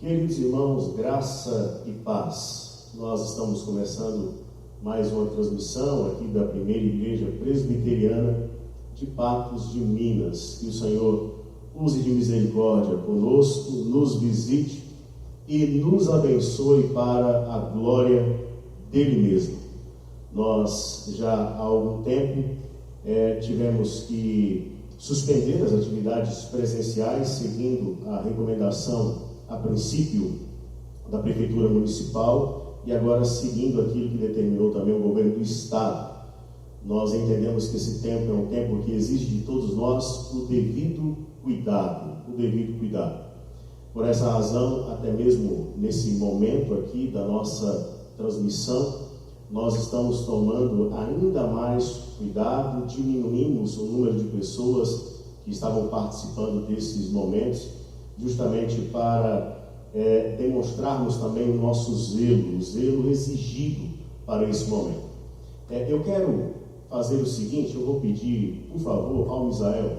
Queridos irmãos, graça e paz. Nós estamos começando mais uma transmissão aqui da primeira igreja presbiteriana de Patos de Minas. Que o Senhor use de misericórdia conosco, nos visite e nos abençoe para a glória dele mesmo. Nós já há algum tempo tivemos que suspender as atividades presenciais, seguindo a recomendação a princípio da Prefeitura Municipal e agora seguindo aquilo que determinou também o governo do Estado. Nós entendemos que esse tempo é um tempo que exige de todos nós o devido cuidado. Por essa razão, até mesmo nesse momento aqui da nossa transmissão, nós estamos tomando ainda mais cuidado, diminuímos o número de pessoas que estavam participando desses momentos, justamente para demonstrarmos também o nosso zelo, o zelo exigido para esse momento. Eu quero fazer o seguinte, eu vou pedir, por favor, ao Misael,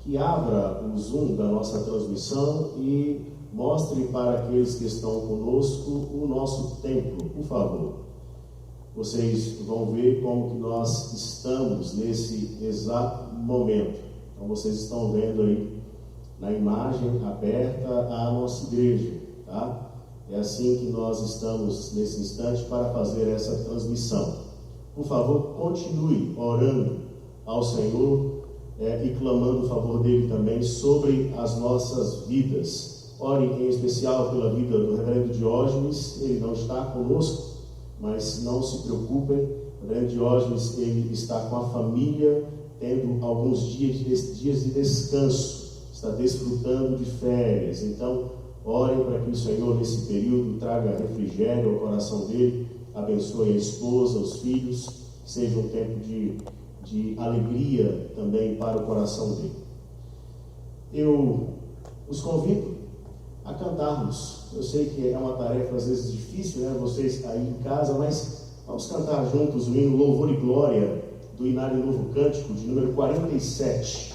que abra o Zoom da nossa transmissão e mostre para aqueles que estão conosco o nosso templo, por favor. Vocês vão ver como que nós estamos nesse exato momento. Então vocês estão vendo aí na imagem aberta a nossa igreja, tá? É assim que nós estamos nesse instante para fazer essa transmissão. Por favor, continue orando ao Senhor e clamando o favor dele também sobre as nossas vidas. Ore em especial pela vida do reverendo Diógenes. Ele não está conosco, mas não se preocupem, o reverendo Diógenes ele está com a família, tendo alguns dias de descanso, está desfrutando de férias. Então, orem para que o Senhor nesse período traga refrigério ao coração dele, abençoe a esposa, os filhos, que seja um tempo de alegria também para o coração dele. Eu os convido a cantarmos. Eu sei que é uma tarefa às vezes difícil, né? Vocês aí em casa, mas vamos cantar juntos o hino Louvor e Glória do Inário Novo Cântico, de número 47.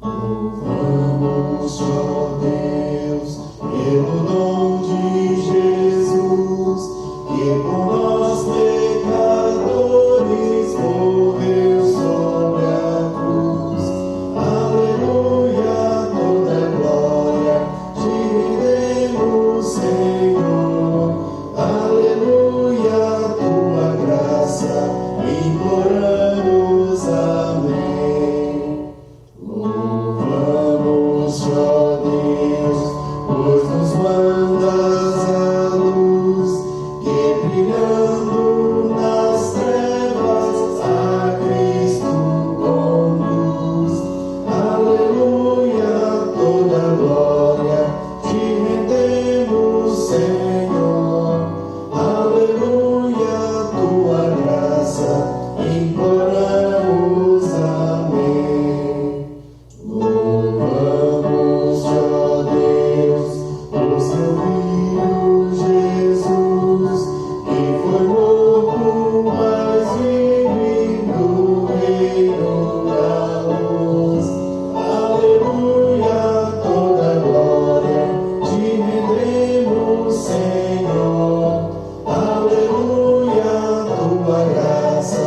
Louvamos, ó Deus, pelo dom de Jesus, que por nós pecadores morreu sobre a cruz. Aleluia, toda glória te rendemos, Senhor. Aleluia, tua graça imploramos. Amém. Louvamos, ó Deus, pois nos mandas a luz, que brilhando nas trevas a Cristo conduz. Aleluia, toda glória te rendemos, Senhor. Aleluia, tua graça imploramos. Amém. Louvamos, ó Deus, o seu Filho Jesus, que foi morto, mas vive no reino da luz. Aleluia, toda glória te rendemos, Senhor. Aleluia, tua graça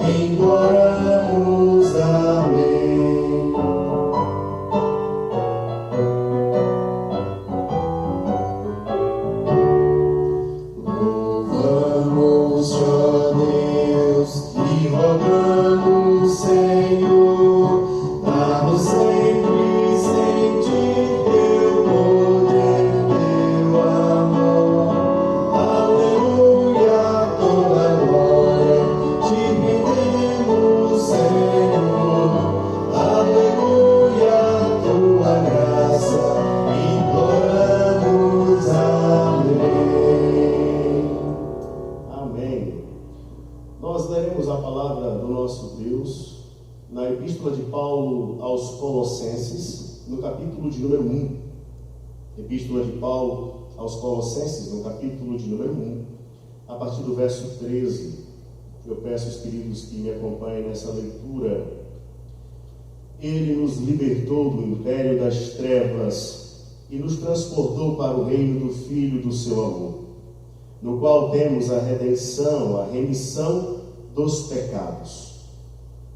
imploramos. Amém. Louvamos, ó Deus, e rogamos, Senhor, dá-nos sempre sentir teu poder, teu amor. Aleluia, toda glória te rendemos, Senhor. Aleluia, tua graça imploramos. Amém. Amém. Nós leremos a palavra do nosso Deus na Epístola de Paulo aos Colossenses, no capítulo de número 1. Epístola de Paulo aos Colossenses, no capítulo de número 1, a partir do verso 13. eu peço aos queridos que me acompanhem nessa leitura. Ele nos libertou do império das trevas e nos transportou para o reino do Filho do seu amor, no qual temos a redenção, a remissão dos pecados.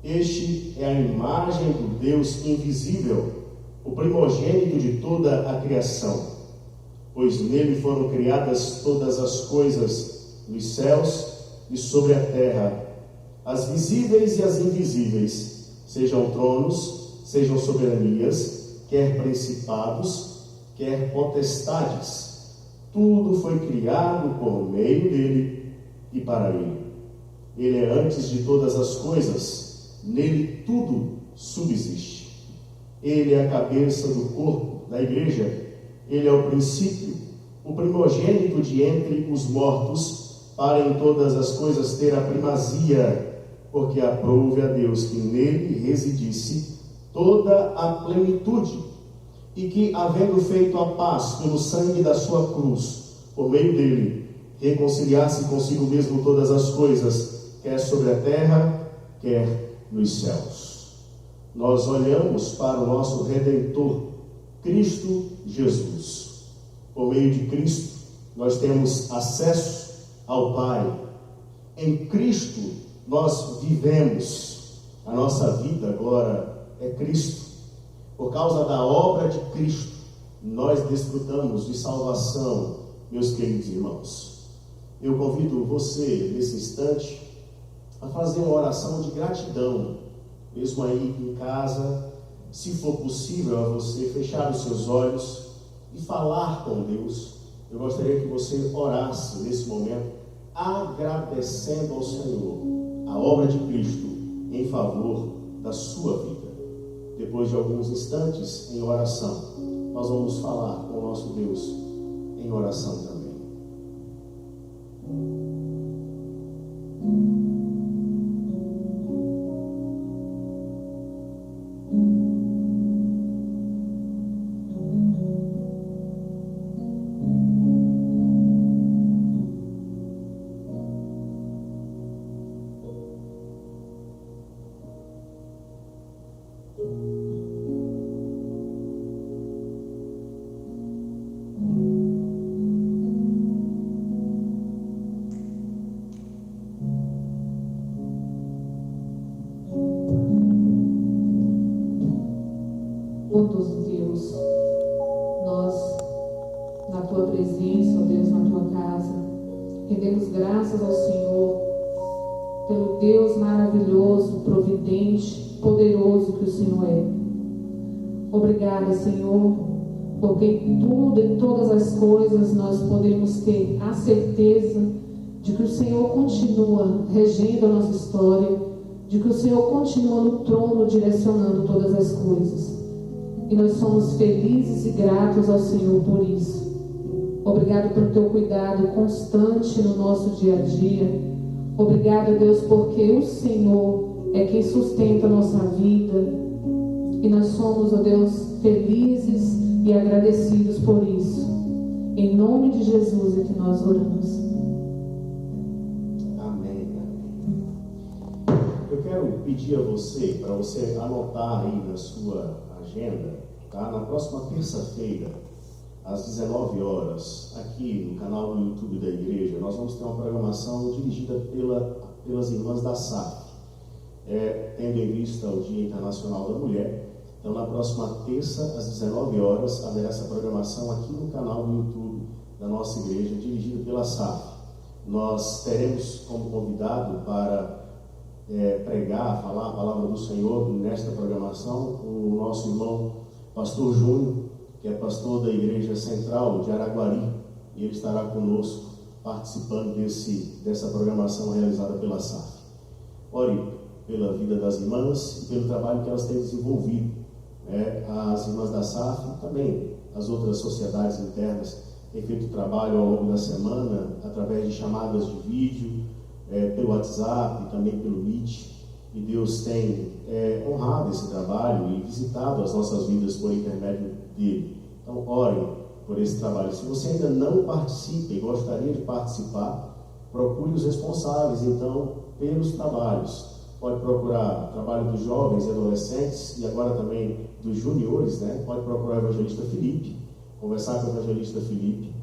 Este é a imagem do Deus invisível, o primogênito de toda a criação, pois nele foram criadas todas as coisas, nos céus e sobre a terra, as visíveis e as invisíveis, sejam tronos, sejam soberanias, quer principados, quer potestades. Tudo foi criado por meio dele e para ele. Ele é antes de todas as coisas, nele tudo subsiste. Ele é a cabeça do corpo, da igreja. Ele é o princípio, o primogênito de entre os mortos, para em todas as coisas ter a primazia, porque aprouve a Deus que nele residisse toda a plenitude, e que, havendo feito a paz pelo sangue da sua cruz, por meio dele, reconciliasse consigo mesmo todas as coisas, quer sobre a terra, quer nos céus. Nós olhamos para o nosso Redentor, Cristo Jesus. Por meio de Cristo, nós temos acesso ao Pai. Em Cristo, nós vivemos. A nossa vida agora é Cristo. Por causa da obra de Cristo, nós desfrutamos de salvação, meus queridos irmãos. Eu convido você, nesse instante, a fazer uma oração de gratidão, mesmo aí em casa, se for possível a você fechar os seus olhos e falar com Deus. Eu gostaria que você orasse nesse momento, agradecendo ao Senhor a obra de Cristo em favor da sua vida. Depois de alguns instantes em oração, nós vamos falar com o nosso Deus em oração também. Bondoso Deus, nós, na Tua presença, ó Deus, na Tua casa, rendemos graças ao Senhor, pelo Deus maravilhoso, providente, poderoso que o Senhor é. Obrigada, Senhor, porque em tudo, em todas as coisas, nós podemos ter a certeza de que o Senhor continua regendo a nossa história, de que o Senhor continua no trono, direcionando todas as coisas. E nós somos felizes e gratos ao Senhor por isso. Obrigado pelo Teu cuidado constante no nosso dia a dia. Obrigado, Deus, porque o Senhor é quem sustenta a nossa vida. E nós somos, ó Deus, felizes e agradecidos por isso. Em nome de Jesus é que nós oramos. Amém, amém. Eu quero pedir a você, para você anotar aí na sua agenda, tá? Na próxima terça-feira, às 19 horas, aqui no canal do YouTube da igreja, nós vamos ter uma programação dirigida pelas irmãs da SAF, tendo em vista o Dia Internacional da Mulher. Então, na próxima terça, às 19 horas, haverá essa programação aqui no canal do YouTube da nossa igreja, dirigida pela SAF. Nós teremos como convidado para pregar, falar a palavra do Senhor nesta programação o nosso irmão Pastor Júnior, que é pastor da Igreja Central de Araguari, e ele estará conosco participando dessa programação realizada pela SAF. Ore pela vida das irmãs e pelo trabalho que elas têm desenvolvido. As irmãs da SAF e também as outras sociedades internas têm feito trabalho ao longo da semana, através de chamadas de vídeo, pelo WhatsApp e também pelo Meet, e Deus tem honrado esse trabalho e visitado as nossas vidas por intermédio dele. Então, orem por esse trabalho. Se você ainda não participa e gostaria de participar, procure os responsáveis, então, pelos trabalhos. Pode procurar o trabalho dos jovens e adolescentes e agora também dos juniores, né? Pode procurar o evangelista Felipe, conversar com o evangelista Felipe.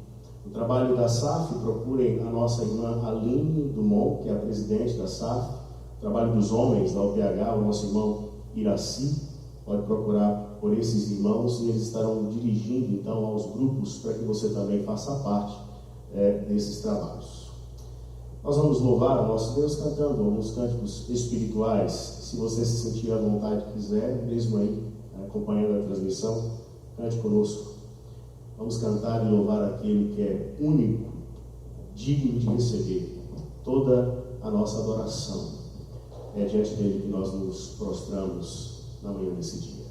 O trabalho da SAF, procurem a nossa irmã Aline Dumont, que é a presidente da SAF. O trabalho dos homens da UPH, o nosso irmão Iraci, pode procurar por esses irmãos e eles estarão dirigindo então aos grupos para que você também faça parte desses trabalhos. Nós vamos louvar o nosso Deus cantando alguns cânticos espirituais. Se você se sentir à vontade e quiser, mesmo aí acompanhando a transmissão, cante conosco. Vamos cantar e louvar aquele que é único, digno de receber toda a nossa adoração. É diante dele que nós nos prostramos na manhã desse dia.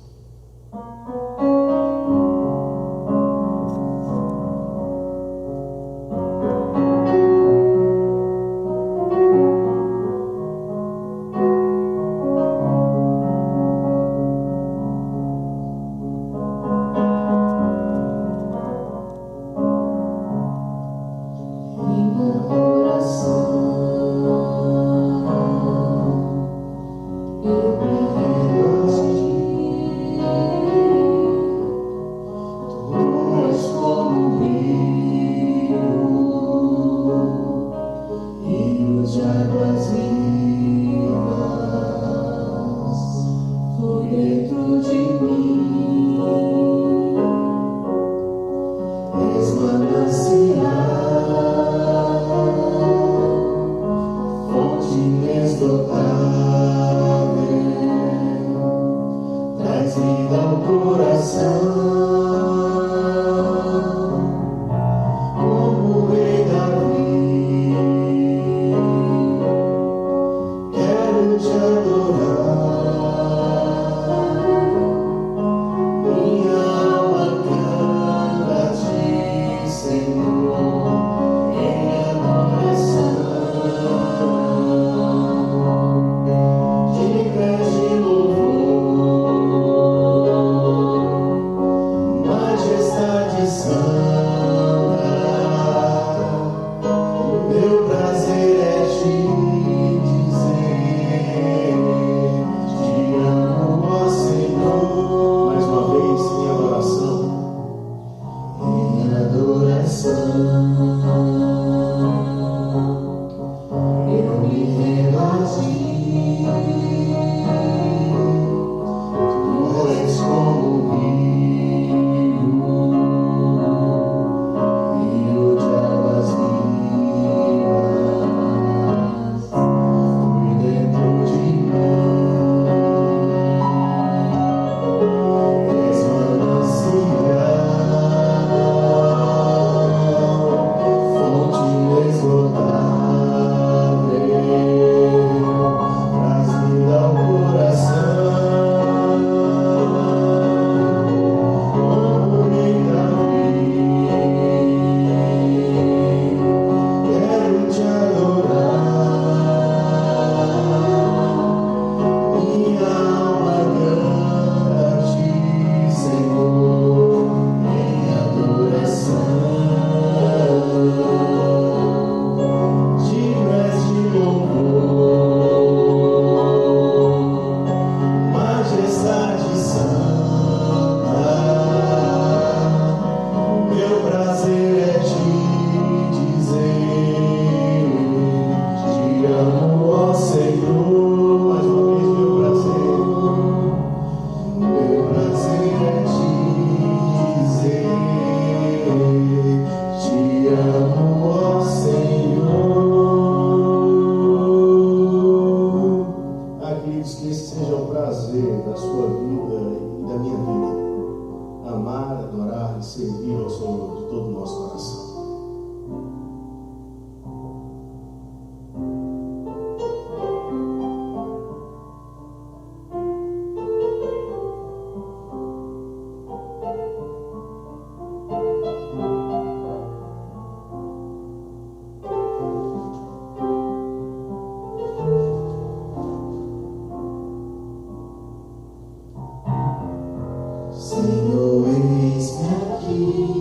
Senhor, eis-me aqui,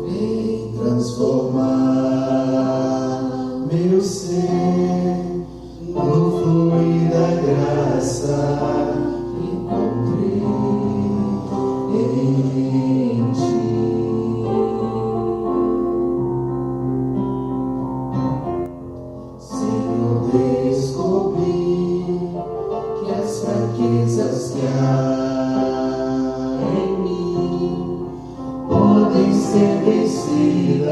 vem as fraquezas que há em mim podem ser vencidas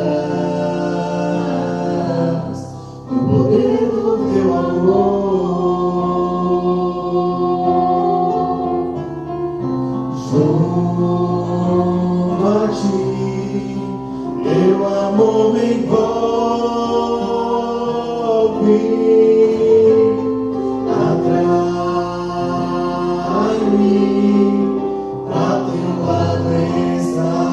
no poder do teu amor. Junto a ti, teu amor me envolve, atrai-me, pra teu lado estar.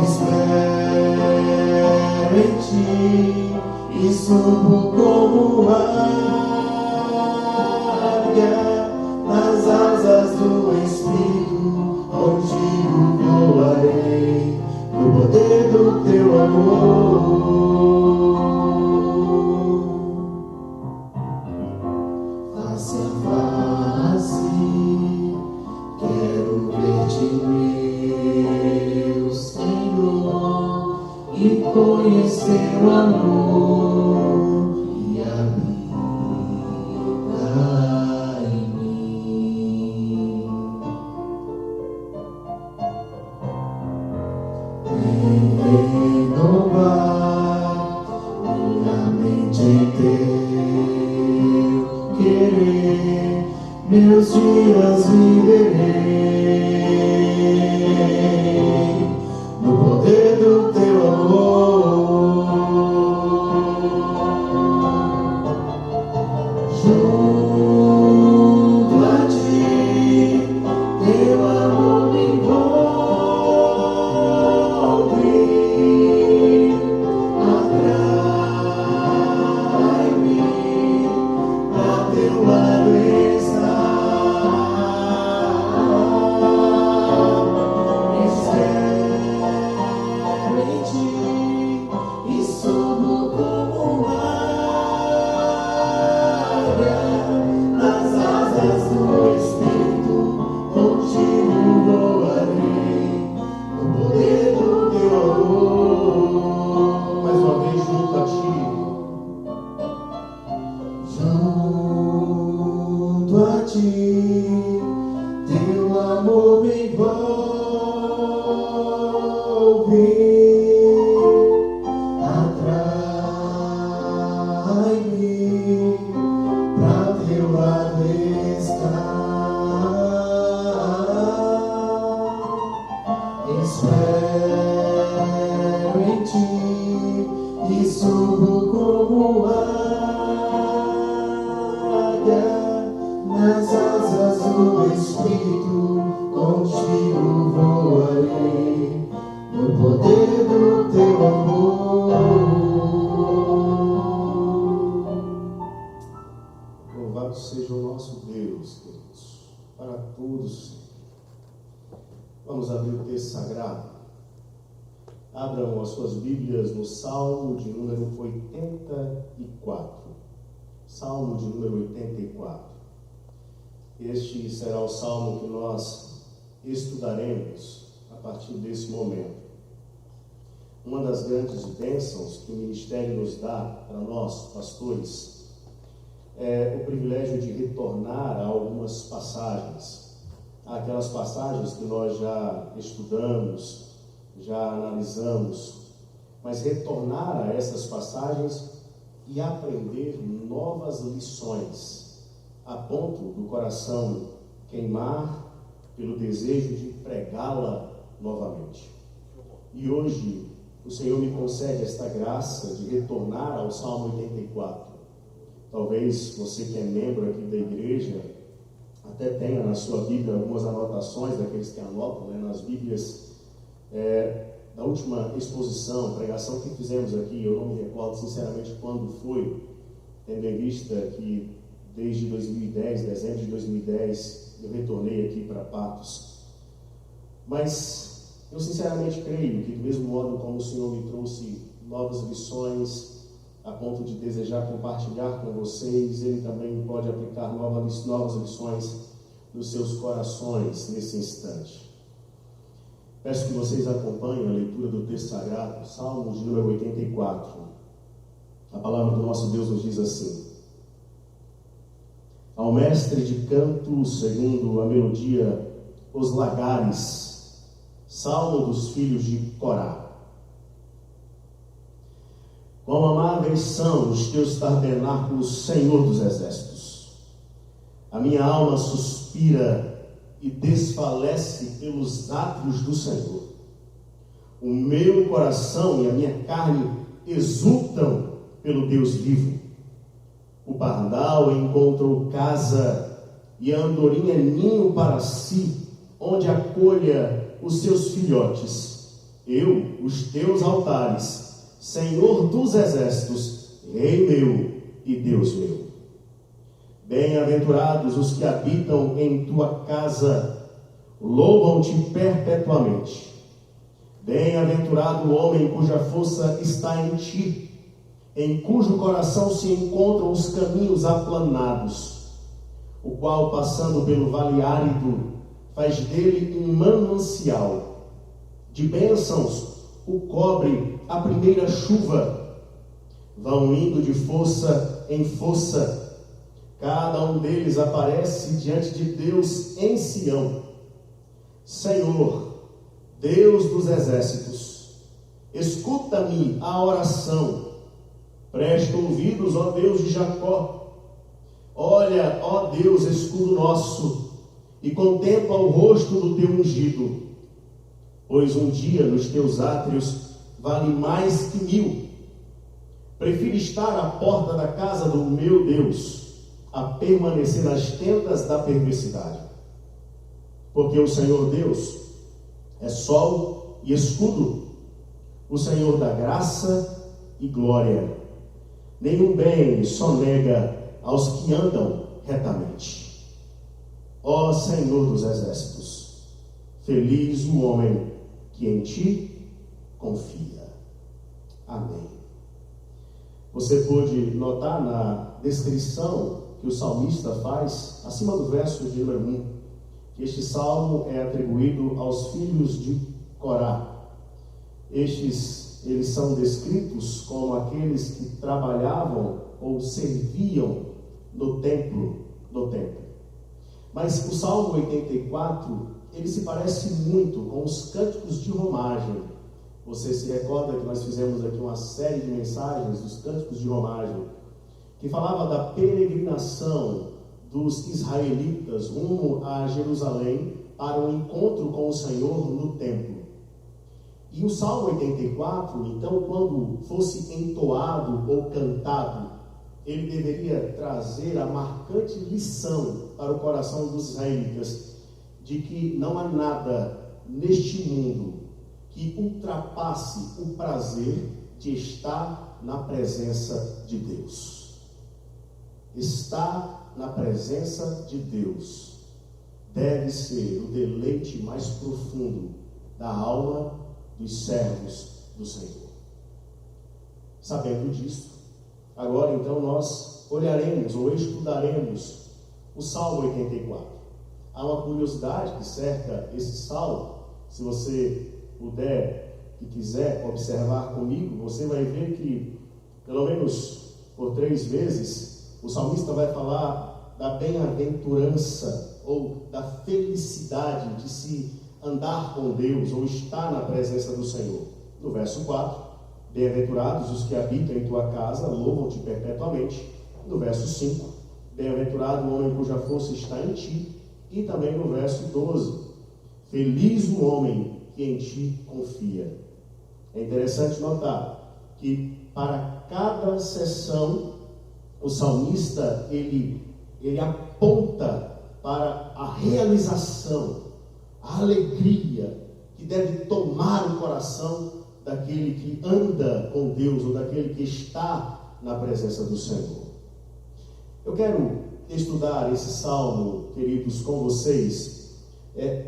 Espero em ti e subo como nas asas do Espírito, contigo voarei, no poder do teu amor. Face a face, quero ver-te, meu Senhor, e conhecer o amor e habitar em mim. Renovar minha mente em teu querer, meus dias viverei no poder do teu amor. Junto a ti, teu amor me envolve, atrai-me, pra teu lado estar. Espero em ti e subo como nas asas do Espírito, contigo voarei, no poder do teu amor. Mais uma vez, junto a ti, teu amor me envolve, atrai-me, pra teu lado estar. Espero em ti e subo como águia nas asas do Espírito, contigo voarei, no poder do teu amor. Louvado seja o nosso Deus, queridos, para todos. Vamos abrir o texto sagrado. Abram as suas Bíblias no Salmo de número 84. Salmo de número 84. Este será o salmo que nós estudaremos a partir desse momento. Uma das grandes bênçãos que o ministério nos dá para nós, pastores, é o privilégio de retornar a algumas passagens. Aquelas passagens que nós já estudamos, já analisamos, mas retornar a essas passagens e aprender novas lições, a ponto do coração queimar pelo desejo de pregá-la novamente. E hoje o Senhor me concede esta graça de retornar ao Salmo 84. Talvez você que é membro aqui da igreja até tenha na sua Bíblia algumas anotações daqueles que anotam, nas Bíblias da última exposição, pregação que fizemos aqui. Eu não me recordo sinceramente quando foi, tendo em vista que desde 2010, dezembro de 2010, eu retornei aqui para Patos. Mas eu sinceramente creio que, do mesmo modo como o Senhor me trouxe novas lições, a ponto de desejar compartilhar com vocês, Ele também pode aplicar novas lições nos seus corações nesse instante. Peço que vocês acompanhem a leitura do texto sagrado, Salmo de número 84. A palavra do nosso Deus nos diz assim: ao mestre de canto, segundo a melodia Os Lagares, salmo dos filhos de Corá. Quão amáveis são os teus tabernáculos, Senhor dos exércitos! A minha alma suspira e desfalece pelos átrios do Senhor. O meu coração e a minha carne exultam pelo Deus vivo. O pardal encontrou casa e a andorinha ninho para si, onde acolha os seus filhotes. Eu, os teus altares, Senhor dos exércitos, Rei meu e Deus meu. Bem-aventurados os que habitam em tua casa, louvam-te perpetuamente. Bem-aventurado o homem cuja força está em ti, em cujo coração se encontram os caminhos aplanados, o qual, passando pelo vale árido, faz dele um manancial. De bênçãos o cobre a primeira chuva. Vão indo de força em força. Cada um deles aparece diante de Deus em Sião. Senhor, Deus dos exércitos, escuta-me a oração. Presta ouvidos, ó Deus de Jacó. Olha, ó Deus, escudo nosso, e contempla o rosto do teu ungido. Pois um dia nos teus átrios vale mais que 1000. Prefiro estar à porta da casa do meu Deus, a permanecer nas tendas da perversidade. Porque o Senhor Deus é sol e escudo, o Senhor dá graça e glória. Nenhum bem sonega aos que andam retamente. Ó Senhor dos exércitos, feliz o homem que em ti confia. Amém. Você pôde notar na descrição que o salmista faz, acima do verso de número 1, que este salmo é atribuído aos filhos de Corá. Eles são descritos como aqueles que trabalhavam ou serviam no templo. Mas o Salmo 84, ele se parece muito com os cânticos de romagem. Você se recorda que nós fizemos aqui uma série de mensagens dos cânticos de romagem, que falava da peregrinação dos israelitas rumo a Jerusalém para o encontro com o Senhor no templo. E o Salmo 84, então, quando fosse entoado ou cantado, ele deveria trazer a marcante lição para o coração dos israelitas de que não há nada neste mundo que ultrapasse o prazer de estar na presença de Deus. Estar na presença de Deus deve ser o deleite mais profundo da alma dos servos do Senhor. Sabendo disso, agora então nós olharemos ou estudaremos o Salmo 84. Há uma curiosidade que cerca esse salmo. Se você puder e quiser observar comigo, você vai ver que, pelo menos por 3 vezes, o salmista vai falar da bem-aventurança ou da felicidade de se andar com Deus ou estar na presença do Senhor. No verso 4, bem-aventurados os que habitam em tua casa, louvam-te perpetuamente. No verso 5, bem-aventurado o homem cuja força está em ti. E também no verso 12, feliz o homem que em ti confia. É interessante notar que para cada sessão o salmista ele aponta para a realização, a alegria que deve tomar o coração daquele que anda com Deus ou daquele que está na presença do Senhor. Eu quero estudar esse salmo, queridos, com vocês,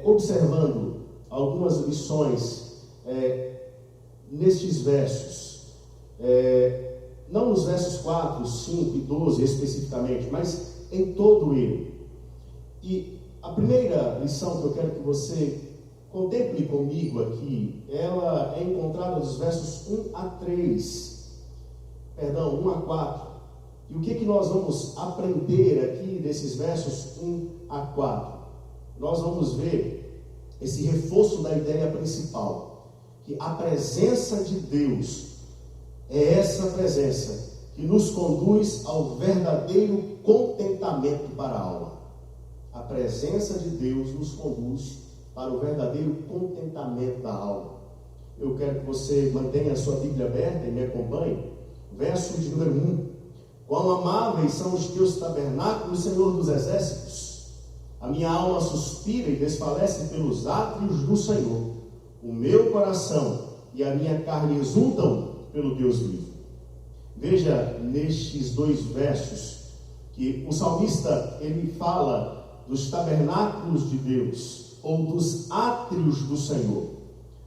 observando algumas lições nestes versos, não nos versos 4, 5 e 12 especificamente, mas em todo ele. E a primeira lição que eu quero que você contemple comigo aqui, ela é encontrada nos versos 1 a 4, E o que nós vamos aprender aqui desses versos 1 a 4? Nós vamos ver esse reforço da ideia principal, que a presença de Deus é essa presença que nos conduz ao verdadeiro contentamento para a alma. A presença de Deus nos conduz para o verdadeiro contentamento da alma. Eu quero que você mantenha a sua Bíblia aberta e me acompanhe. Verso de número 1. Quão amáveis são os teus tabernáculos, Senhor dos exércitos! A minha alma suspira e desfalece pelos átrios do Senhor. O meu coração e a minha carne exultam pelo Deus vivo. Veja nestes dois versos que o salmista ele fala dos tabernáculos de Deus ou dos átrios do Senhor,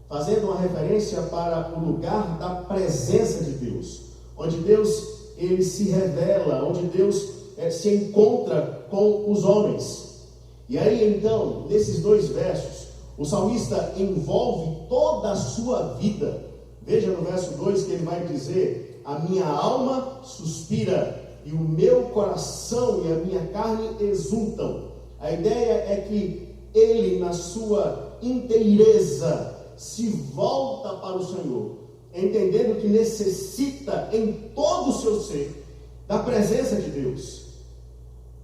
fazendo uma referência para o lugar da presença de Deus, onde Deus ele se revela, onde Deus se encontra com os homens. E aí então, nesses dois versos, o salmista envolve toda a sua vida. Veja no verso 2 que ele vai dizer: a minha alma suspira e o meu coração e a minha carne exultam. A ideia é que ele, na sua inteireza, se volta para o Senhor, entendendo que necessita em todo o seu ser da presença de Deus.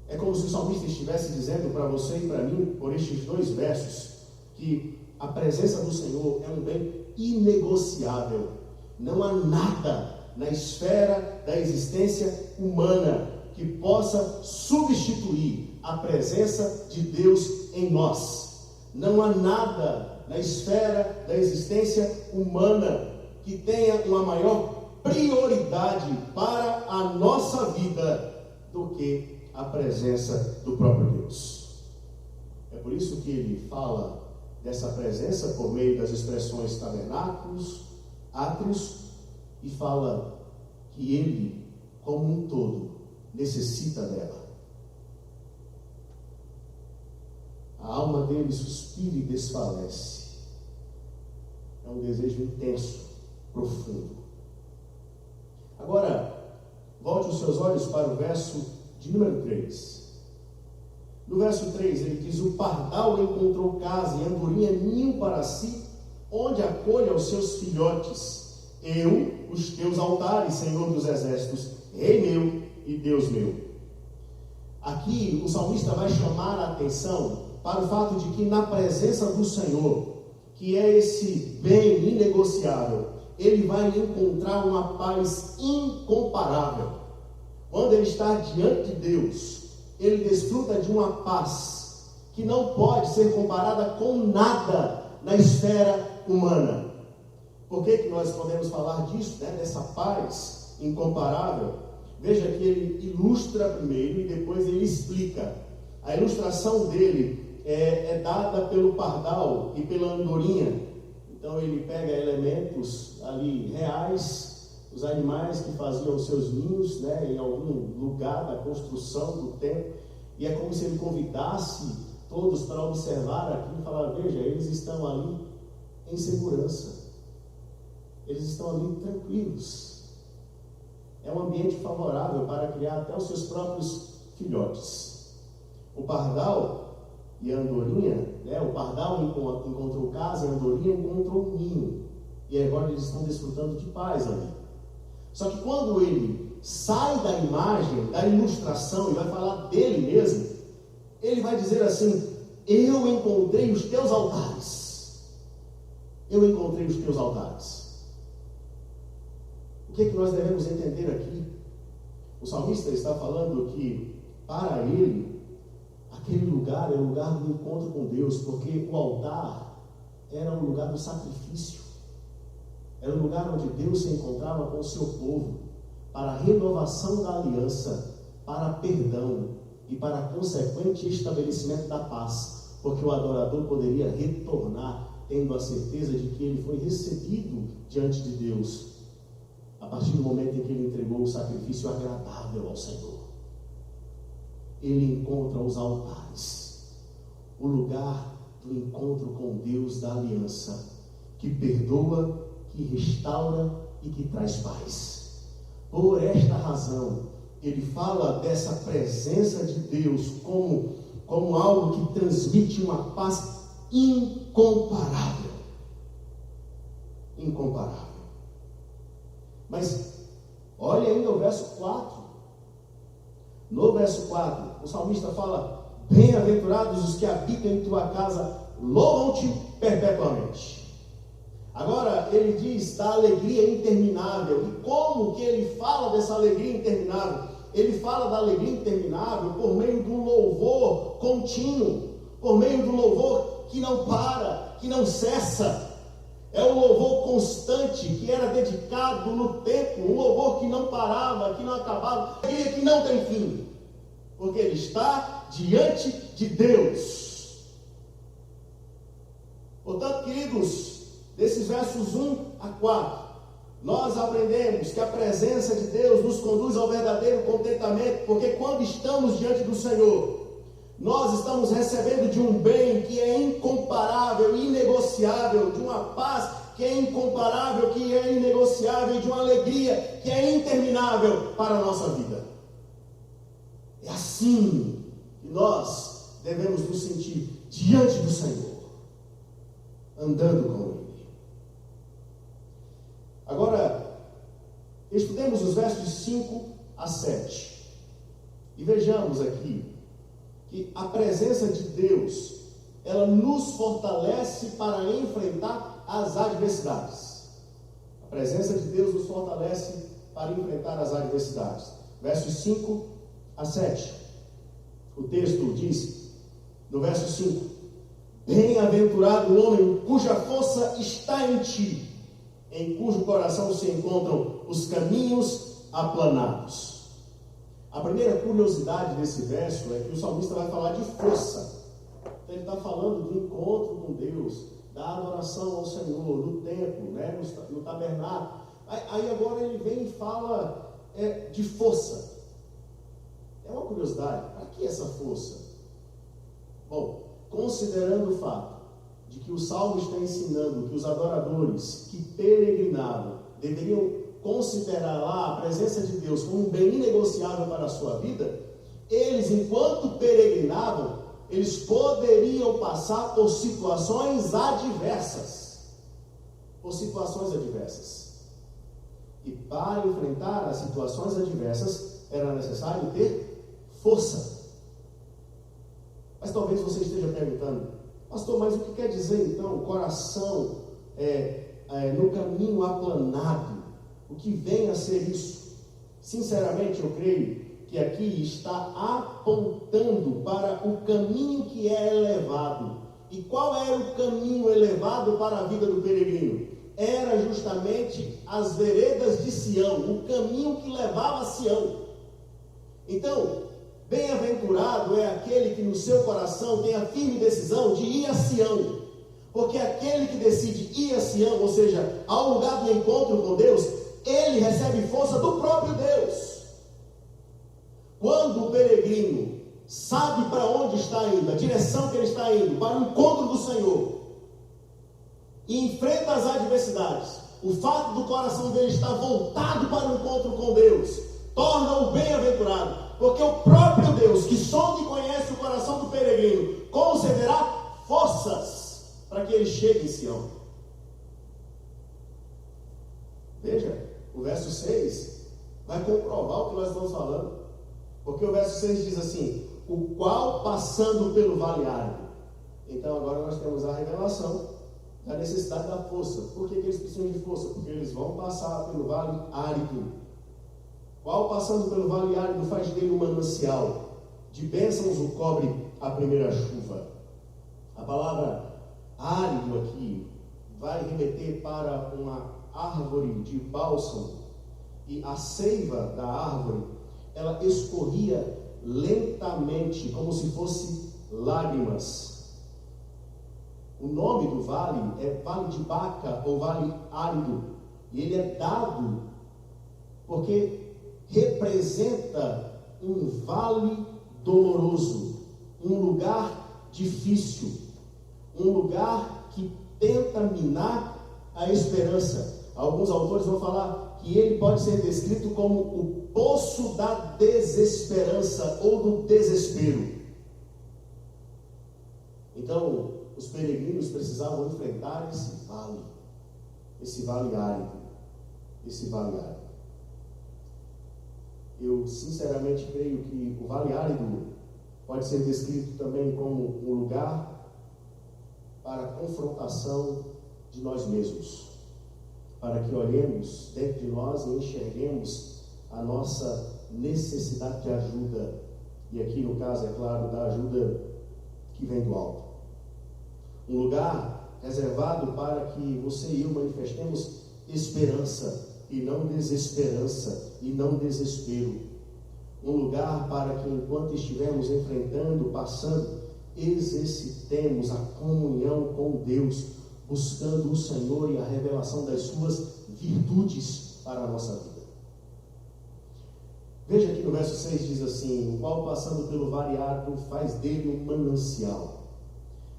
É como se o salmista estivesse dizendo para você e para mim, por estes dois versos, que a presença do Senhor é um bem inegociável. Não há nada na esfera da existência humana que possa substituir a presença de Deus em nós. Não há nada na esfera da existência humana que tenha uma maior prioridade para a nossa vida do que a presença do próprio Deus. É por isso que ele fala dessa presença por meio das expressões tabernáculos, átrios, e fala que ele, como um todo, necessita dela. A alma dele suspira e desfalece. É um desejo intenso, profundo. Agora, volte os seus olhos para o verso de número 3. No verso 3 ele diz: o pardal encontrou casa e andorinha ninho para si, onde acolha os seus filhotes. Eu, os teus altares, Senhor dos exércitos, Rei meu e Deus meu. Aqui o salmista vai chamar a atenção para o fato de que na presença do Senhor, que é esse bem inegociável, ele vai encontrar uma paz incomparável. Quando ele está diante de Deus, ele desfruta de uma paz que não pode ser comparada com nada na esfera humana. Por que nós podemos falar disso, dessa paz incomparável? Veja que ele ilustra primeiro e depois ele explica. A ilustração dele é dada pelo pardal e pela andorinha. Então ele pega elementos ali reais, os animais que faziam os seus ninhos, em algum lugar da construção do templo, e é como se ele convidasse todos para observar aquilo e falar: veja, eles estão ali em segurança, eles estão ali tranquilos, é um ambiente favorável para criar até os seus próprios filhotes. O pardal e a andorinha, o pardal encontrou casa e a andorinha encontrou um ninho, e agora eles estão desfrutando de paz ali. Só que quando ele sai da imagem, da ilustração, e vai falar dele mesmo, ele vai dizer assim: eu encontrei os teus altares. Eu encontrei os teus altares. O que nós devemos entender aqui? O salmista está falando que, para ele, aquele lugar é o lugar do encontro com Deus, porque o altar era o lugar do sacrifício. Era o lugar onde Deus se encontrava com o seu povo, para a renovação da aliança, para perdão e para consequente estabelecimento da paz, porque o adorador poderia retornar tendo a certeza de que ele foi recebido diante de Deus, a partir do momento em que ele entregou o sacrifício agradável ao Senhor. Ele encontra os altares, o lugar do encontro com Deus da aliança, que perdoa, que restaura e que traz paz. Por esta razão, ele fala dessa presença de Deus como algo que transmite uma paz incomparável. Incomparável. Mas olha ainda o verso 4. No verso 4, o salmista fala: bem-aventurados os que habitam em tua casa, louvam-te perpetuamente. Agora ele diz da alegria interminável. E como que ele fala dessa alegria interminável? Ele fala da alegria interminável por meio do louvor contínuo, por meio do louvor que não para, que não cessa. É o louvor constante que era dedicado no tempo, um louvor que não parava, que não acabava, que não tem fim, porque ele está diante de Deus. Portanto, queridos, desses versos 1 a 4, nós aprendemos que a presença de Deus nos conduz ao verdadeiro contentamento, porque quando estamos diante do Senhor, nós estamos recebendo de um bem que é incomparável, inegociável, de uma paz que é incomparável, que é inegociável, de uma alegria que é interminável para a nossa vida. É assim que nós devemos nos sentir diante do Senhor, andando com Ele. Agora, estudemos os versos de 5 a 7 e vejamos aqui que a presença de Deus, ela nos fortalece para enfrentar as adversidades. A presença de Deus nos fortalece para enfrentar as adversidades. Versos 5 a 7. O texto diz, no verso 5: bem-aventurado o homem cuja força está em ti, em cujo coração se encontram os caminhos aplanados. A primeira curiosidade desse verso é que o salmista vai falar de força. Então ele está falando do encontro com Deus, da adoração ao Senhor, no templo, né, no tabernáculo. Aí agora ele vem e fala de força. É uma curiosidade. Para que essa força? Bom, considerando o fato de que o Salmo está ensinando que os adoradores que peregrinavam deveriam considerar lá a presença de Deus como um bem inegociável para a sua vida, eles, enquanto peregrinavam, eles poderiam passar por situações adversas. Por situações adversas. E para enfrentar as situações adversas, era necessário ter força. Mas talvez você esteja perguntando: pastor, mas o que quer dizer então coração no caminho aplanado? O que vem a ser isso? Sinceramente, eu creio que aqui está apontando para o caminho que é elevado. E qual era o caminho elevado para a vida do peregrino? Era justamente as veredas de Sião, o caminho que levava a Sião. Então, bem-aventurado é aquele que no seu coração tem a firme decisão de ir a Sião. Porque aquele que decide ir a Sião, ou seja, ao lugar do encontro com Deus, ele recebe força do próprio Deus. Quando o peregrino sabe para onde está indo, a direção que ele está indo, para o encontro do Senhor, e enfrenta as adversidades, o fato do coração dele estar voltado para o encontro com Deus, torna-o bem-aventurado, porque o próprio Deus, que sonda e conhece o coração do peregrino, concederá forças para que ele chegue em Sião. Veja, o verso 6 vai comprovar o que nós estamos falando. Porque o verso 6 diz assim: o qual passando pelo vale árido. Então agora nós temos a revelação da necessidade da força. Por que eles precisam de força? Porque eles vão passar pelo vale árido. Qual passando pelo vale árido faz dele um manancial, de bênçãos o cobre a primeira chuva. A palavra árido aqui vai remeter para uma árvore de bálsamo, e a seiva da árvore, ela escorria lentamente, como se fosse lágrimas. O nome do vale é Vale de Baca, ou Vale Árido, e ele é dado porque representa um vale doloroso, um lugar difícil, um lugar que tenta minar a esperança. Alguns autores vão falar que ele pode ser descrito como o poço da desesperança ou do desespero. Então, os peregrinos precisavam enfrentar esse vale árido, Eu sinceramente creio que o vale árido pode ser descrito também como um lugar para a confrontação de nós mesmos, para que olhemos dentro de nós e enxerguemos a nossa necessidade de ajuda, e aqui no caso, é claro, da ajuda que vem do alto. Um lugar reservado para que você e eu manifestemos esperança e não desesperança e não desespero. Um lugar para que, enquanto estivermos enfrentando, passando, exercitemos a comunhão com Deus, buscando o Senhor e a revelação das suas virtudes para a nossa vida. Veja aqui no verso 6, diz assim: o qual, passando pelo vale árido, faz dele um manancial.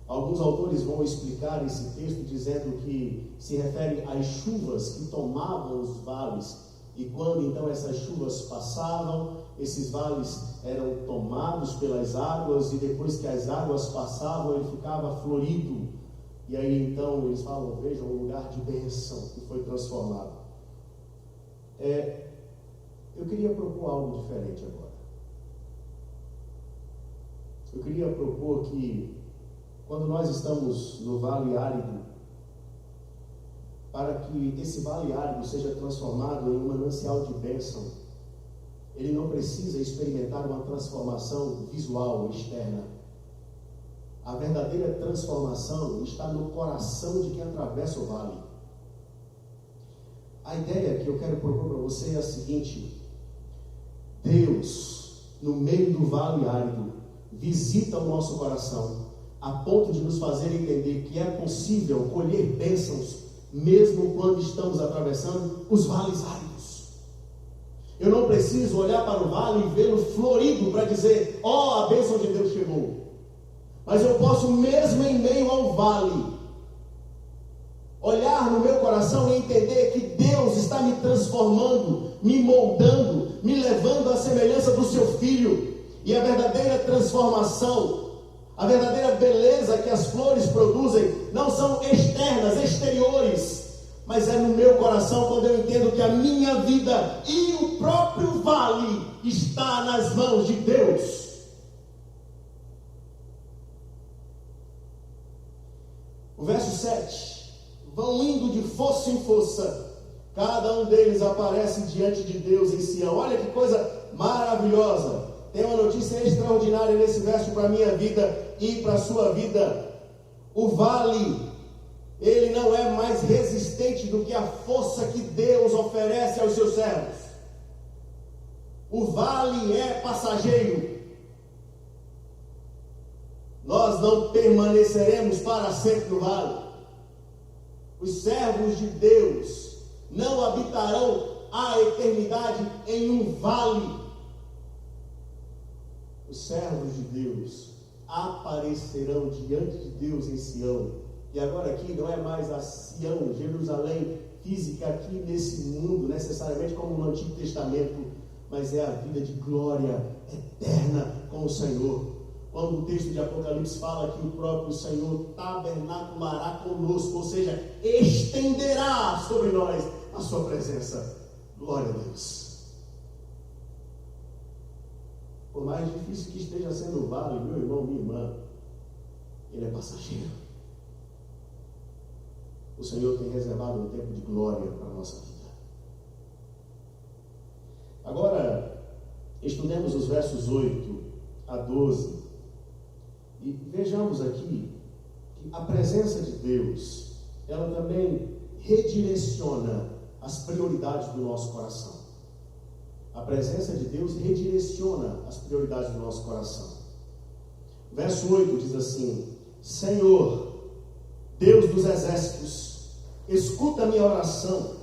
Alguns autores vão explicar esse texto dizendo que se refere às chuvas que tomavam os vales, e quando então essas chuvas passavam, esses vales eram tomados pelas águas, e depois que as águas passavam, ele ficava florido. E aí então eles falam, vejam, um lugar de bênção que foi transformado. Eu queria propor algo diferente agora. Eu queria propor que, quando nós estamos no vale árido, para que esse vale árido seja transformado em um manancial de bênção, ele não precisa experimentar uma transformação visual, externa. A verdadeira transformação está no coração de quem atravessa o vale. A ideia que eu quero propor para você é a seguinte: Deus, no meio do vale árido, visita o nosso coração, a ponto de nos fazer entender que é possível colher bênçãos, mesmo quando estamos atravessando os vales áridos. Eu não preciso olhar para o vale e vê-lo florido para dizer, a bênção de Deus chegou. Mas eu posso, mesmo em meio ao vale, olhar no meu coração e entender que Deus está me transformando, me moldando, me levando à semelhança do seu Filho. E a verdadeira transformação, a verdadeira beleza que as flores produzem, não são externas, exteriores, mas é no meu coração, quando eu entendo que a minha vida e o próprio vale está nas mãos de Deus. O verso 7: vão indo de força em força, cada um deles aparece diante de Deus em Sião. Olha que coisa maravilhosa. Tem uma notícia extraordinária nesse verso para a minha vida e para a sua vida. O vale, ele não é mais resistente do que a força que Deus oferece aos seus servos. O vale é passageiro. Nós não permaneceremos para sempre no vale. Os servos de Deus não habitarão a eternidade em um vale. Os servos de Deus aparecerão diante de Deus em Sião. E agora aqui não é mais a Sião, Jerusalém física aqui nesse mundo, necessariamente como no Antigo Testamento, mas é a vida de glória eterna com o Senhor. Quando o texto de Apocalipse fala que o próprio Senhor tabernaculará conosco, ou seja, estenderá sobre nós a sua presença. Glória a Deus. Por mais difícil que esteja sendo o vale, meu irmão, minha irmã, ele é passageiro. O Senhor tem reservado um tempo de glória para a nossa vida. Agora, estudemos os versos 8 a 12 e vejamos aqui que a presença de Deus, ela também redireciona as prioridades do nosso coração. A presença de Deus redireciona as prioridades do nosso coração. Verso 8 diz assim: Senhor, Deus dos exércitos, escuta a minha oração,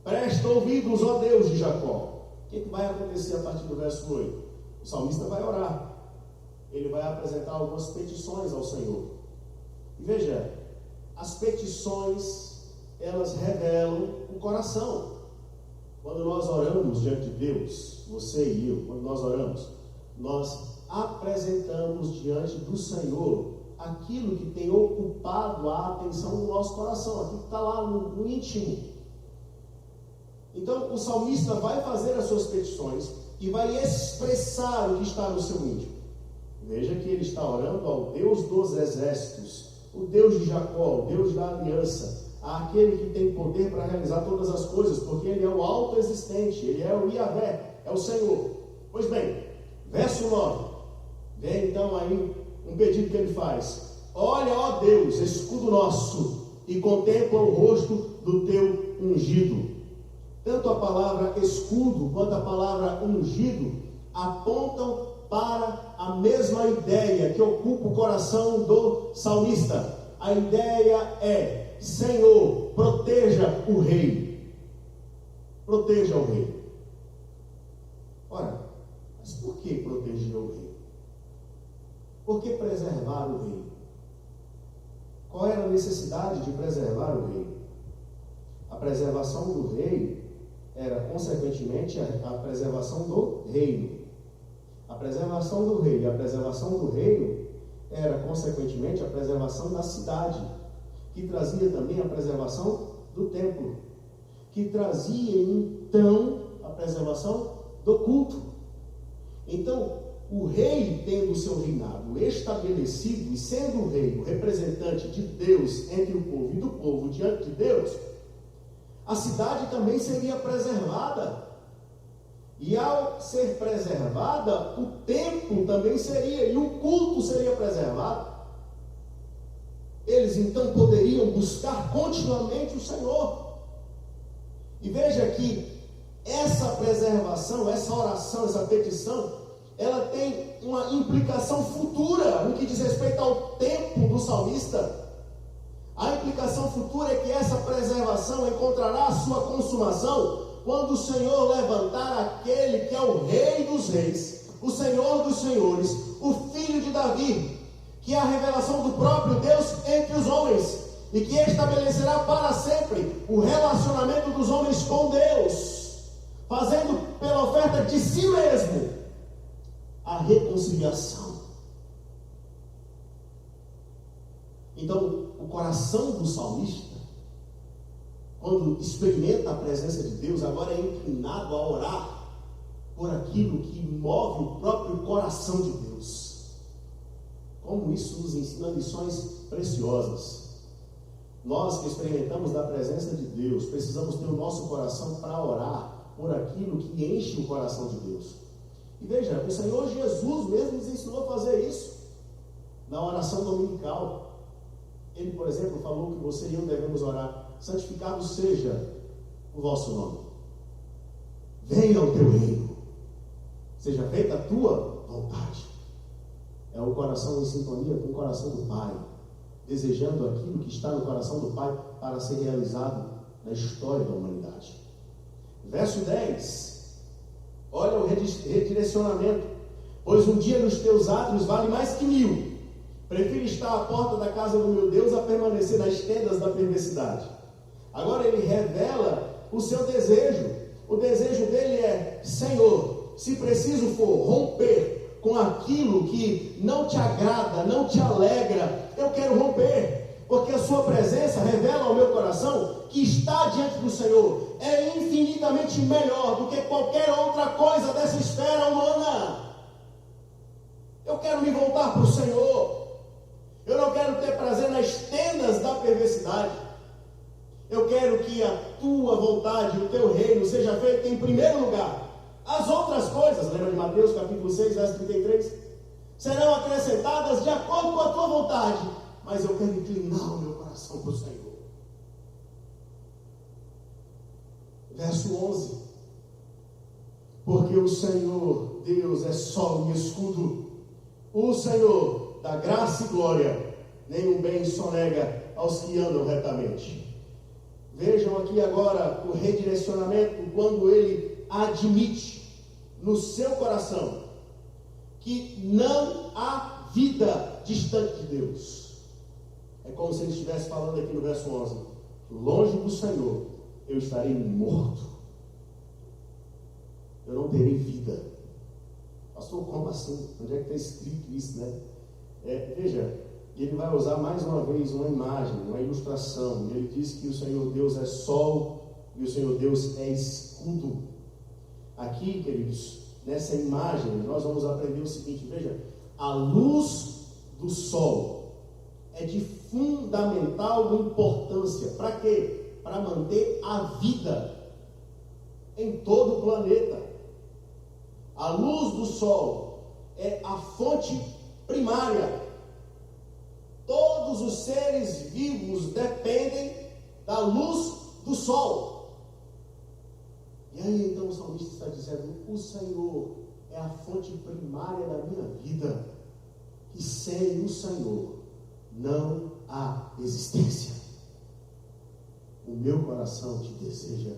presta ouvidos, ó Deus de Jacó. O que vai acontecer a partir do verso 8? O salmista vai orar. Ele vai apresentar algumas petições ao Senhor. E veja, as petições, elas revelam o coração. Quando nós oramos diante de Deus, você e eu, quando nós oramos, nós apresentamos diante do Senhor aquilo que tem ocupado a atenção do nosso coração, aquilo que está lá no íntimo. Então o salmista vai fazer as suas petições e vai expressar o que está no seu íntimo. Veja que ele está orando ao Deus dos exércitos, o Deus de Jacó, o Deus da aliança, aquele que tem poder para realizar todas as coisas, porque ele é o autoexistente, ele é o Yahvé, é o Senhor. Pois bem, verso 9, vem então aí um pedido que ele faz: olha, ó Deus, escudo nosso, e contempla o rosto do teu ungido. Tanto a palavra escudo quanto a palavra ungido apontam para a mesma ideia que ocupa o coração do salmista. A ideia é: Senhor, proteja o rei. Proteja o rei. Ora, mas por que proteger o rei? Por que preservar o rei? Qual era a necessidade de preservar o rei? A preservação do rei era, consequentemente, a preservação do reino. A preservação do rei e a preservação do reino era, consequentemente, a preservação da cidade, que trazia também a preservação do templo, que trazia, então, a preservação do culto. Então, o rei, tendo o seu reinado estabelecido e sendo o rei o representante de Deus entre o povo e do povo diante de Deus, a cidade também seria preservada. E ao ser preservada, o templo também seria, e o culto seria preservado. Eles então poderiam buscar continuamente o Senhor. E veja que essa preservação, essa oração, essa petição, ela tem uma implicação futura no que diz respeito ao tempo do salmista. A implicação futura é que essa preservação encontrará a sua consumação quando o Senhor levantar aquele que é o Rei dos Reis, o Senhor dos Senhores, o Filho de Davi, que é a revelação do próprio Deus entre os homens, e que estabelecerá para sempre o relacionamento dos homens com Deus, fazendo pela oferta de si mesmo a reconciliação. Então, o coração do salmista, quando experimenta a presença de Deus, agora é inclinado a orar por aquilo que move o próprio coração de Deus. Como isso nos ensina lições preciosas. Nós que experimentamos da presença de Deus, precisamos ter o nosso coração para orar por aquilo que enche o coração de Deus. E veja, o Senhor Jesus mesmo nos ensinou a fazer isso na oração dominical. Ele, por exemplo, falou que você e eu devemos orar: santificado seja o vosso nome, venha o teu reino, seja feita a tua vontade. É o coração em sintonia com o coração do Pai, desejando aquilo que está no coração do Pai para ser realizado na história da humanidade. Verso 10, olha o redirecionamento: pois um dia nos teus átrios vale mais que 1000. Prefiro estar à porta da casa do meu Deus a permanecer nas tendas da perversidade. Agora ele revela o seu desejo. O desejo dele é: Senhor, se preciso for romper com aquilo que não te agrada, não te alegra, eu quero romper, porque a sua presença revela ao meu coração que estar diante do Senhor é infinitamente melhor do que qualquer outra coisa dessa esfera humana. Eu quero me voltar para o Senhor. Eu não quero ter prazer nas tendas da perversidade. Eu quero que a tua vontade, o teu reino seja feito em primeiro lugar. As outras coisas, lembra de Mateus capítulo 6, verso 33? Serão acrescentadas de acordo com a tua vontade. Mas eu quero inclinar o meu coração para o Senhor. Verso 11: porque o Senhor Deus é solo e escudo. O Senhor da graça e glória, nenhum bem sonega aos que andam retamente. Vejam aqui agora o redirecionamento, quando ele admite no seu coração que não há vida distante de Deus. É como se ele estivesse falando aqui no verso 11: longe do Senhor eu estarei morto. eu não terei vida. Pastor, como assim? Onde é que está escrito isso, né? Veja, ele vai usar mais uma vez uma imagem, uma ilustração. Ele diz que o Senhor Deus é sol e o Senhor Deus é escudo. Aqui, queridos, nessa imagem, nós vamos aprender o seguinte: veja, a luz do sol é de fundamental importância. Para quê? Para manter a vida em todo o planeta. A luz do sol é a fonte primária. Todos os seres vivos dependem da luz do sol. E aí então o salmista está dizendo: o Senhor é a fonte primária da minha vida, e sem o Senhor não há existência. O meu coração te deseja,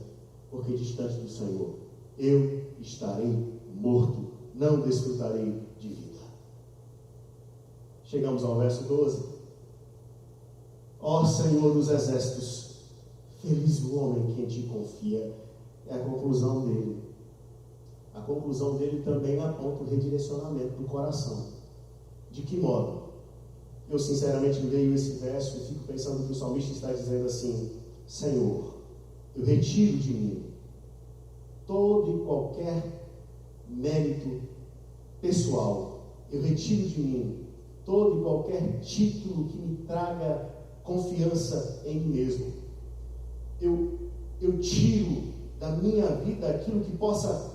porque distante do Senhor eu estarei morto, não desfrutarei de vida. Chegamos ao verso 12. Ó Senhor dos exércitos, feliz o homem que em ti confia. É a conclusão dele. A conclusão dele também aponta o redirecionamento do coração. De que modo? Eu sinceramente leio esse verso e fico pensando que o salmista está dizendo assim: Senhor, eu retiro de mim todo e qualquer mérito pessoal. Eu retiro de mim todo e qualquer título que me traga confiança em mim mesmo. Eu tiro da minha vida aquilo que possa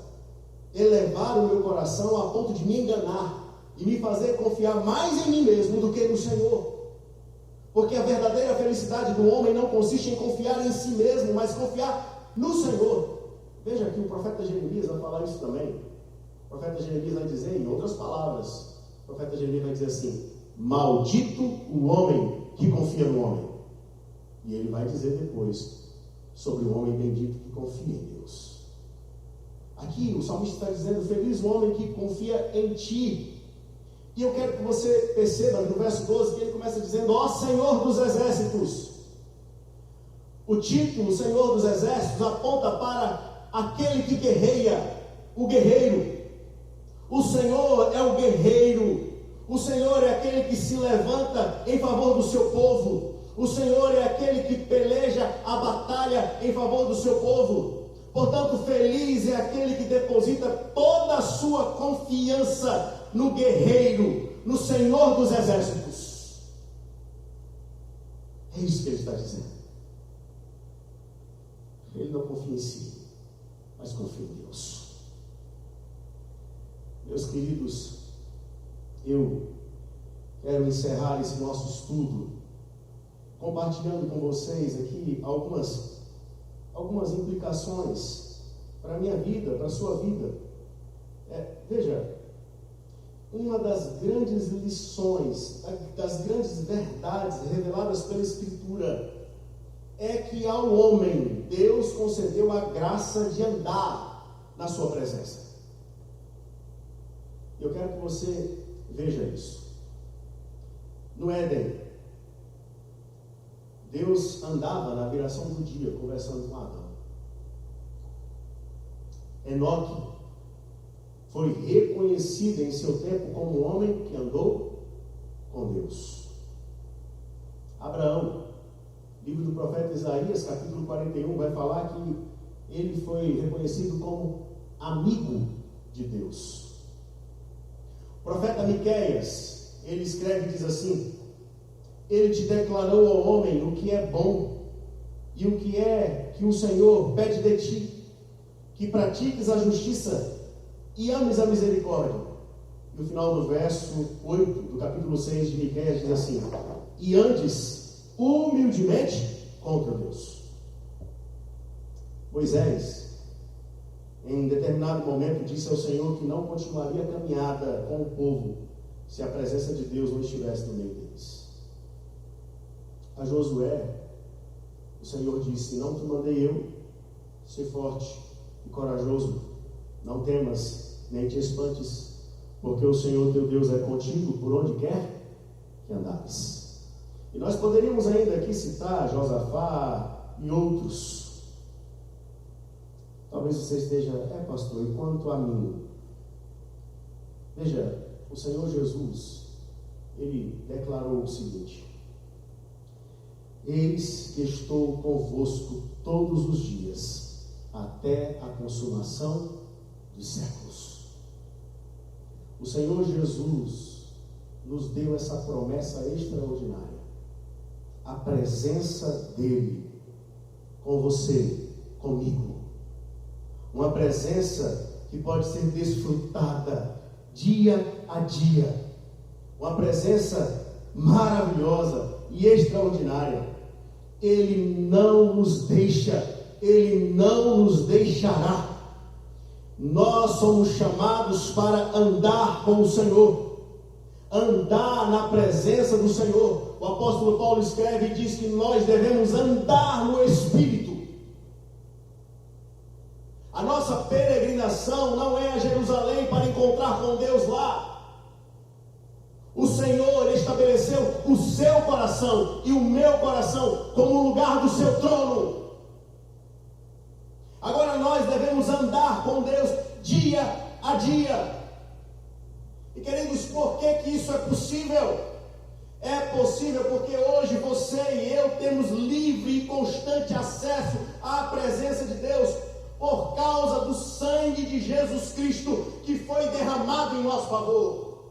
elevar o meu coração a ponto de me enganar e me fazer confiar mais em mim mesmo do que no Senhor. Porque a verdadeira felicidade do homem não consiste em confiar em si mesmo, mas confiar no Senhor. Veja que o profeta Jeremias vai falar isso também. O profeta Jeremias vai dizer, em outras palavras, o profeta Jeremias vai dizer assim: maldito o homem que confia no homem. E ele vai dizer depois sobre o homem bendito que confia em Deus. Aqui o salmista está dizendo: feliz o homem que confia em ti. E eu quero que você perceba no verso 12 que ele começa dizendo: ó Senhor dos exércitos. O título Senhor dos exércitos aponta para aquele que guerreia, o guerreiro. O Senhor é o guerreiro. O Senhor é aquele que se levanta em favor do seu povo. O Senhor é aquele que peleja a batalha em favor do seu povo. Portanto, feliz é aquele que deposita toda a sua confiança no guerreiro, no Senhor dos exércitos. É isso que ele está dizendo. Ele não confia em si, mas confia em Deus. Meus queridos, eu quero encerrar esse nosso estudo compartilhando com vocês aqui algumas implicações para a minha vida, para a sua vida. Veja, uma das grandes lições, das grandes verdades reveladas pela Escritura é que ao homem Deus concedeu a graça de andar na sua presença. Eu quero que você veja isso. No Éden, Deus andava na viração do dia conversando com Adão. Enoque foi reconhecido em seu tempo como um homem que andou com Deus. Abraão, livro do profeta Isaías, capítulo 41, vai falar que ele foi reconhecido como amigo de Deus. O profeta Miqueias, ele escreve e diz assim: ele te declarou ao homem o que é bom e o que é que o Senhor pede de ti, que pratiques a justiça e ames a misericórdia. E o final do verso 8 do capítulo 6 de Miqueias diz assim: e andes humildemente contra Deus. Moisés, em determinado momento, disse ao Senhor que não continuaria a caminhada com o povo se a presença de Deus não estivesse no meio deles. A Josué, o Senhor disse: não te mandei eu, ser forte e corajoso, não temas, nem te espantes, porque o Senhor teu Deus é contigo por onde quer que andares. E nós poderíamos ainda aqui citar Josafá e outros. Talvez você esteja, pastor, e quanto a mim? Veja, o Senhor Jesus, Ele declarou o seguinte: eis que estou convosco todos os dias, até a consumação dos séculos. O Senhor Jesus nos deu essa promessa extraordinária, a presença dEle com você, comigo, uma presença que pode ser desfrutada dia a dia, uma presença maravilhosa e extraordinária. Ele não nos deixa, Ele não nos deixará. Nós somos chamados para andar com o Senhor, andar na presença do Senhor. O apóstolo Paulo escreve e diz que nós devemos andar no Espírito. A nossa peregrinação não é a Jerusalém para encontrar com Deus lá. O Senhor estabeleceu o seu coração e o meu coração como lugar do seu trono. Agora nós devemos andar com Deus dia a dia. E queridos, por que isso é possível? É possível porque hoje você e eu temos livre e constante acesso à presença de Deus por causa do sangue de Jesus Cristo que foi derramado em nosso favor.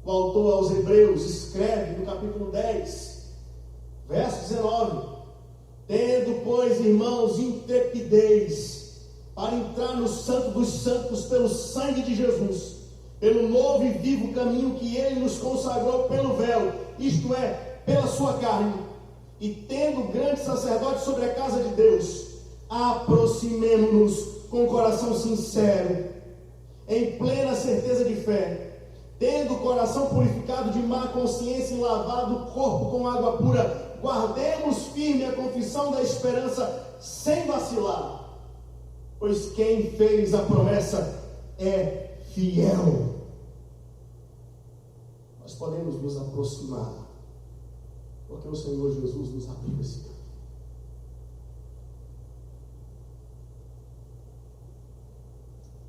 O autor aos Hebreus escreve no capítulo 10, verso 19: tendo, pois, irmãos, intrepidez para entrar no santo dos santos pelo sangue de Jesus, pelo novo e vivo caminho que Ele nos consagrou pelo véu, isto é, pela sua carne, e tendo grande sacerdote sobre a casa de Deus, aproximemo-nos com coração sincero, em plena certeza de fé, tendo o coração purificado de má consciência e lavado o corpo com água pura, guardemos firme a confissão da esperança sem vacilar, pois quem fez a promessa é fiel. Nós podemos nos aproximar, porque o Senhor Jesus nos abriu esse caminho.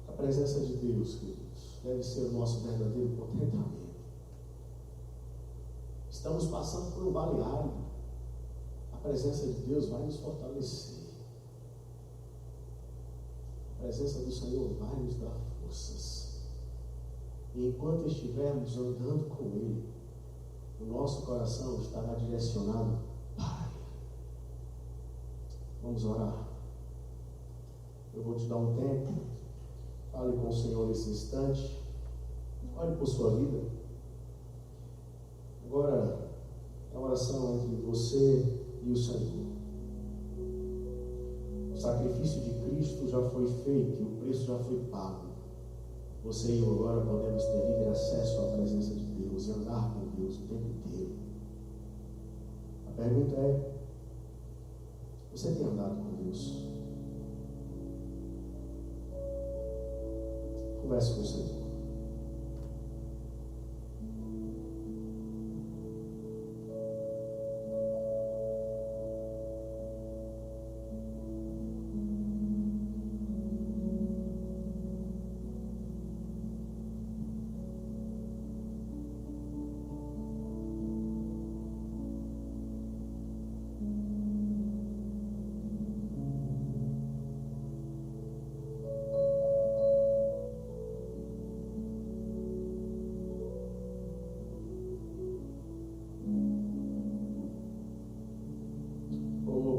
A presença de Deus, queridos, deve ser o nosso verdadeiro contentamento. Estamos passando por um vale árido. A presença de Deus vai nos fortalecer. A presença do Senhor vai nos dar forças. E enquanto estivermos andando com Ele, o nosso coração estará direcionado para Ele. Vamos orar. Eu vou te dar um tempo. Fale com o Senhor nesse instante. Olhe por sua vida. Agora é uma oração entre você e o Senhor. O sacrifício de Cristo já foi feito e o preço já foi pago. Você e eu agora podemos ter livre acesso à presença de Deus e andar com Deus o tempo inteiro. A pergunta é: você tem andado com Deus? Converse com o Senhor.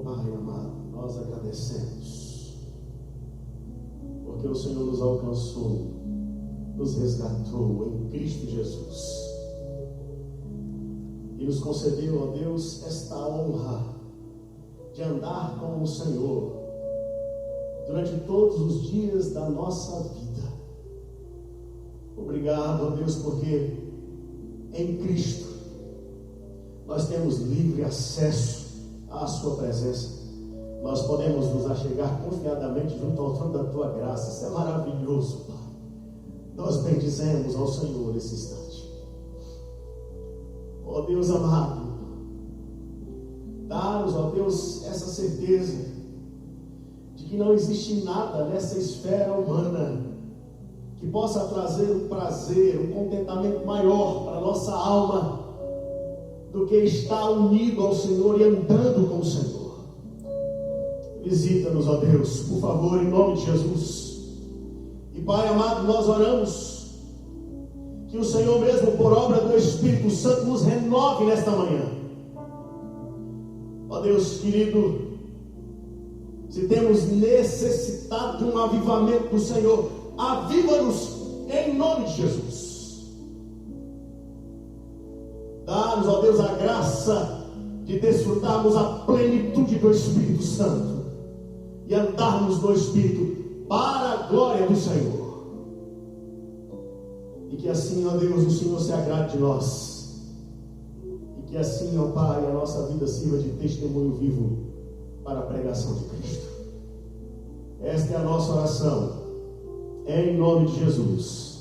Pai amado, nós agradecemos, porque o Senhor nos alcançou, nos resgatou em Cristo Jesus, e nos concedeu, ó Deus, esta honra de andar com o Senhor durante todos os dias da nossa vida. Obrigado, ó Deus, porque em Cristo nós temos livre acesso à sua presença. Nós podemos nos achegar confiadamente junto ao trono da tua graça. Isso é maravilhoso, Pai. Nós bendizemos ao Senhor nesse instante. Ó Deus amado, dá-nos, ó Deus, essa certeza que não existe nada nessa esfera humana que possa trazer um prazer, um contentamento maior para a nossa alma do que estar unido ao Senhor e andando com o Senhor. Visita-nos, ó Deus, por favor, em nome de Jesus. E Pai amado, nós oramos que o Senhor mesmo, por obra do Espírito Santo, nos renove nesta manhã. Ó Deus querido, se temos necessidade de um avivamento do Senhor, aviva-nos em nome de Jesus. Dá-nos, ó Deus, a graça de desfrutarmos a plenitude do Espírito Santo e andarmos no Espírito para a glória do Senhor. E que assim, ó Deus, o Senhor se agrade de nós. E que assim, ó Pai, a nossa vida sirva de testemunho vivo para a pregação de Cristo. Esta é a nossa oração, em nome de Jesus.